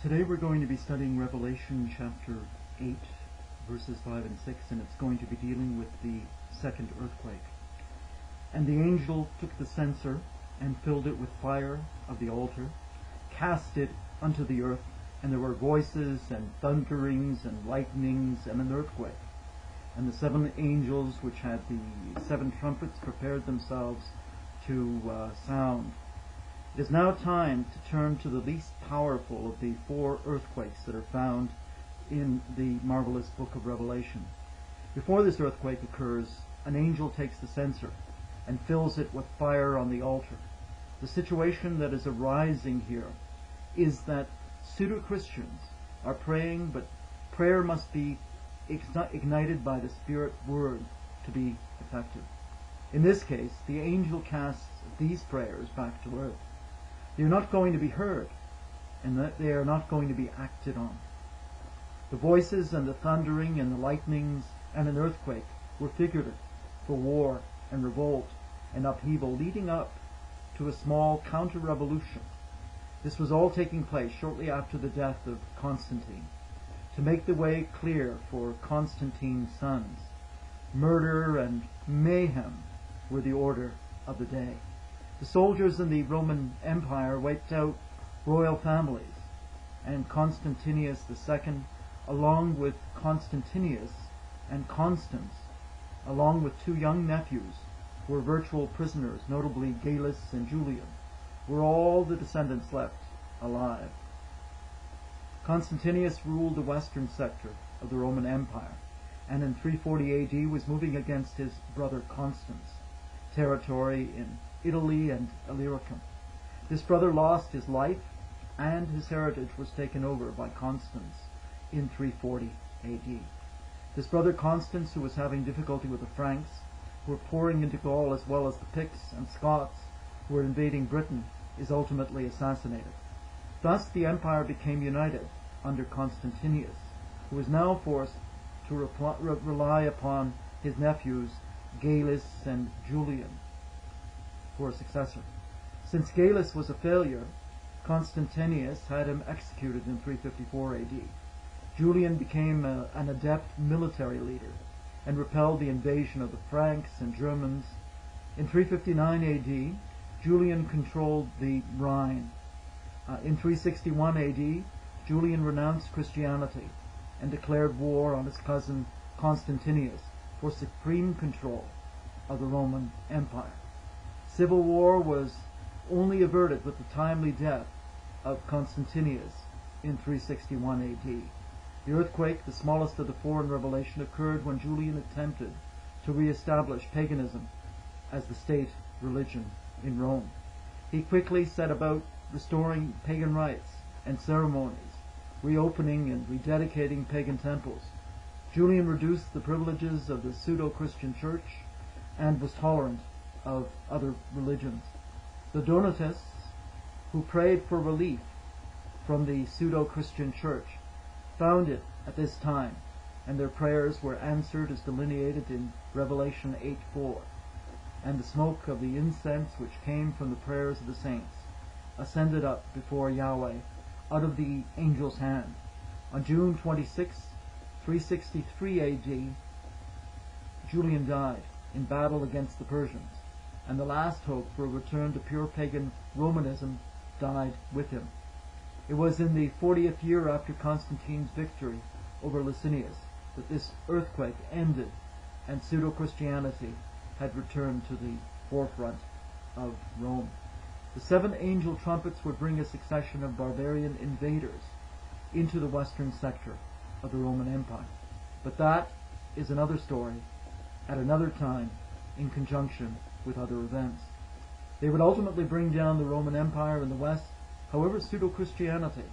Today we're going to be studying Revelation chapter 8, verses 5 and 6, and it's going to be dealing with the second earthquake. And the angel took the censer and filled it with fire of the altar, cast it unto the earth, and there were voices and thunderings and lightnings and an earthquake. And the seven angels which had the seven trumpets prepared themselves to sound. It is now time to turn to the least powerful of the four earthquakes that are found in the marvelous book of Revelation. Before this earthquake occurs, an angel takes the censer and fills it with fire on the altar. The situation that is arising here is that pseudo-Christians are praying, but prayer must be ignited by the Spirit Word to be effective. In this case, the angel casts these prayers back to earth. They are not going to be heard, and that they are not going to be acted on. The voices and the thundering and the lightnings and an earthquake were figurative for war and revolt and upheaval leading up to a small counter-revolution. This was all taking place shortly after the death of Constantine, to make the way clear for Constantine's sons. Murder and mayhem were the order of the day. The soldiers in the Roman Empire wiped out royal families, and Constantius II, along with Constantius and Constans, along with two young nephews, were virtual prisoners, notably Gallus and Julian, were all the descendants left alive. Constantius ruled the western sector of the Roman Empire, and in 340 AD was moving against his brother Constans, territory in Italy and Illyricum. This brother lost his life, and his heritage was taken over by Constans in 340 AD. This brother Constans, who was having difficulty with the Franks, who were pouring into Gaul, as well as the Picts and Scots, who were invading Britain, is ultimately assassinated. Thus the empire became united under Constantius, who was now forced to rely upon his nephews Gallus and Julian for a successor. Since Gallus was a failure, Constantius had him executed in 354 AD. Julian became an adept military leader and repelled the invasion of the Franks and Germans. In 359 AD, Julian controlled the Rhine. In 361 AD, Julian renounced Christianity and declared war on his cousin Constantius for supreme control of the Roman Empire. Civil war was only averted with the timely death of Constantius in 361 AD. The earthquake, the smallest of the four in Revelation, occurred when Julian attempted to re-establish paganism as the state religion in Rome. He quickly set about restoring pagan rites and ceremonies, reopening and rededicating pagan temples. Julian reduced the privileges of the pseudo-Christian church and was tolerant of other religions. The Donatists, who prayed for relief from the pseudo-Christian church, found it at this time, and their prayers were answered as delineated in Revelation 8:4. And the smoke of the incense which came from the prayers of the saints ascended up before Yahweh out of the angel's hand. On June 26, 363 AD, Julian died in battle against the Persians, and the last hope for a return to pure pagan Romanism died with him. It was in the 40th year after Constantine's victory over Licinius that this earthquake ended, and pseudo-Christianity had returned to the forefront of Rome. The seven angel trumpets would bring a succession of barbarian invaders into the western sector of the Roman Empire. But that is another story at another time in conjunction with other events. They would ultimately bring down the Roman Empire in the west. However, pseudo-Christianity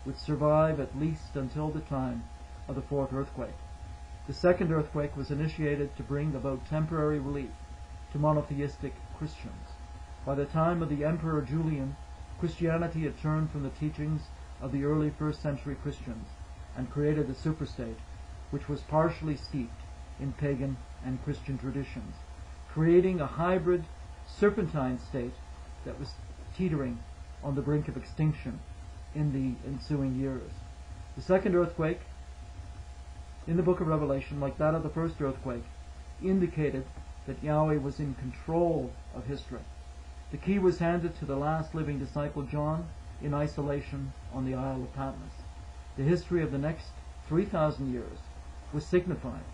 would survive at least until the time of the fourth earthquake. The second earthquake was initiated to bring about temporary relief to monotheistic Christians. By the time of the Emperor Julian, Christianity had turned from the teachings of the early first century Christians and created a superstate which was partially steeped in pagan and Christian traditions, creating a hybrid serpentine state that was teetering on the brink of extinction in the ensuing years. The second earthquake in the book of Revelation, like that of the first earthquake, indicated that Yahweh was in control of history. The key was handed to the last living disciple, John, in isolation on the Isle of Patmos. The history of the next 3,000 years was signified,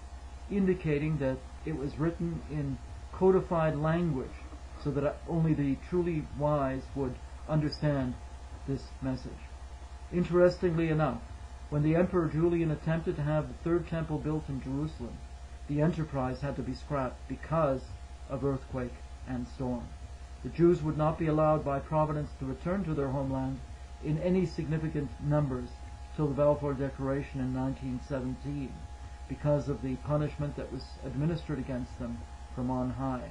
indicating that it was written in codified language so that only the truly wise would understand this message. Interestingly enough, when the Emperor Julian attempted to have the third temple built in Jerusalem, the enterprise had to be scrapped because of earthquake and storm. The Jews would not be allowed by Providence to return to their homeland in any significant numbers till the Balfour Declaration in 1917 because of the punishment that was administered against them from on high.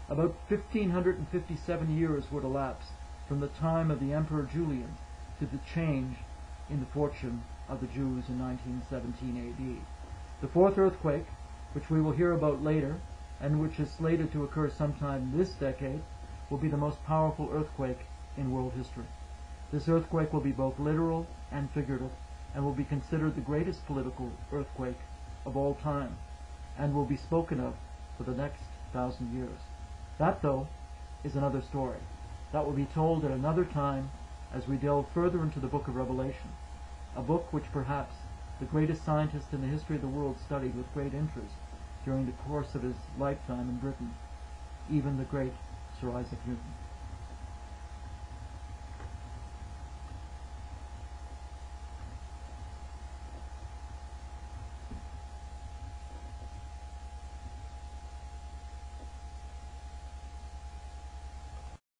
About 1,557 years would elapse from the time of the Emperor Julian to the change in the fortune of the Jews in 1917 AD. The fourth earthquake, which we will hear about later, and which is slated to occur sometime this decade, will be the most powerful earthquake in world history. This earthquake will be both literal and figurative, and will be considered the greatest political earthquake of all time, and will be spoken of for the next 1,000 years. That, though, is another story. That will be told at another time as we delve further into the book of Revelation, a book which perhaps the greatest scientist in the history of the world studied with great interest during the course of his lifetime in Britain, even the great Sir Isaac Newton.